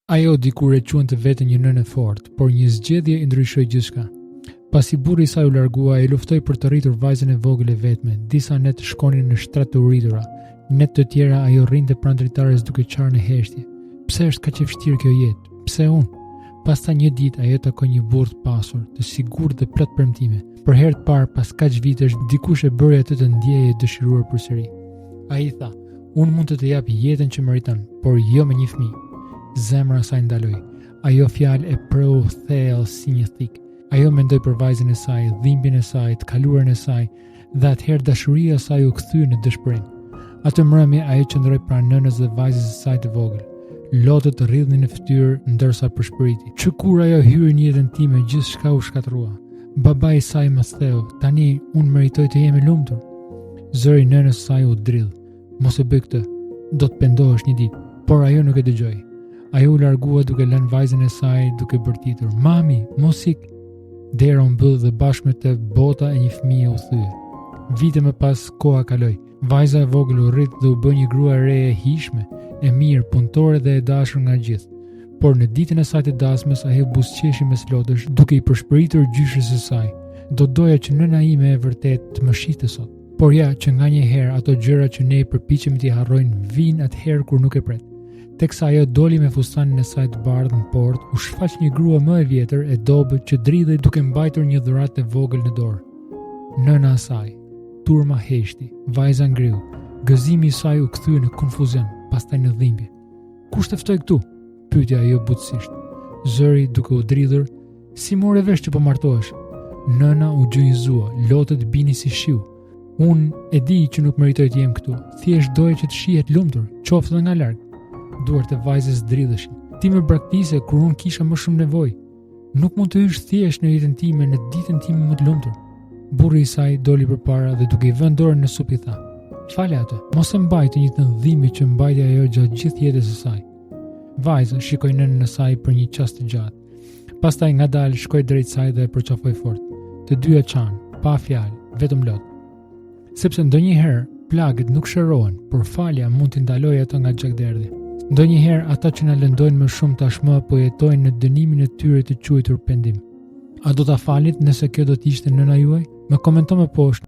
Ajo dikur e quante veten një nënë e fortë, por një zgjedhje i ndryshoi gjithçka. Pasi burri i saj u largua, e luftoi për të rritur vajzën e vogël e vetme. Disa net shkonin në shtrat të uritura. Net të tjera ajo rrinte pranë dritares duke qarë në heshtje. Pse është kaq e vështirë kjo jetë? Pse unë? Pastaj një ditë ajo takoi një burrë të pasur, të sigurt dhe plot premtime. Për herë të parë pas kaq vitesh, dikush e bëri atë të ndjejë e dëshiruar përsëri. Ai tha: "Unë mund të të jap jetën që meriton, por jo me një fëmijë." Zemra saj ndaloi. Ajo fjalë e preu thellë si një thik. Ajo mendoi për vajzën e saj, dhimbjen e saj, të kaluarën e saj, dhe atëherë dashuria e saj u kthye në dëshpërim. Atë mbrëmje ajo qëndroi pranë nënës dhe vajzës së saj të vogël. Lotët të rridhnin në fytyrë ndërsa përshpëriti. Që kur ajo hyri në jetën time, gjithçka u shkatërrua. Babai i saj më theu: "Tani unë meritoj të jem i lumtur." Zëri i nënës së saj u dridh. "Mos e bëj këtë, do të pendohesh një ditë." Por ajo nuk e dëgjoi. Ajo u largua duke lënë vajzën e saj duke bërtitur: "Mami, mos ik." Dera u mbyll dhe bashkë me të bota e një fëmije u thye. Vite më pas koha kaloi. Vajza e vogël u rrit dhe u bë një grua e re e hijshme, e mirë, punëtore dhe e dashur nga gjithë. Por në ditën e saj të dasmës ajo buzëqeshi mes lotësh, duke i përshpëritur gjyshës së saj. "Do doja që nëna ime e vërtet të më shihte sot." Por ja, që nganjëherë ato gjëra që ne përpiqemi t'i harrojnë vijnë atëherë kur nuk e pret. Teksa ajo doli me fustanin e saj të bardhë në portë, u shfaq një grua më e vjetër e dobët që dridhej duke mbajtur një dhuratë e vogël në dorë. Nëna e saj, turma heshti, vajza ngriu, gëzimi i saj u kthye në konfuzion, pastaj në dhimbje. "Kush të ftoi këtu?" pyeti ajo butësisht. Zëri duke u dridhur: "Si more vesh që po martohesh?" Nëna u gjunjëzua, lotët bini si shiu. "Unë e di që nuk meritoj të jem këtu, thjesht doja që të shihet lumtur, qoftë edhe nga larg." Duart e vajzës dridheshin. "Ti më braktisë kur unë kisha më shumë nevojë. Nuk mund të hysh thjesht në jetën time në ditën time më të lumtur." Burri i saj doli përpara dhe duke i vënë dorën në sup i tha: "Fale atë, mos e mbaj të njëjtën dhimbje që mbajti ajo gjatë gjithë jetës së saj." Vajza shikoi nënën e saj për një çast të gjatë. Pastaj ngadalë shkoi drejt saj dhe e përqafoi fort. Të dyja qanë, pa fjalë, vetëm lot. Sepse ndonjëherë plagët nuk shërohen, por falja mund t'i ndalojë ato nga gjakderdhja. Ndonjëherë ata që na lëndojnë më shumë tashmë po jetojnë në dënimin e tyre të quajtur pendim. A do ta falnit nëse kjo do të ishte nëna juaj? Më komento më poshtë.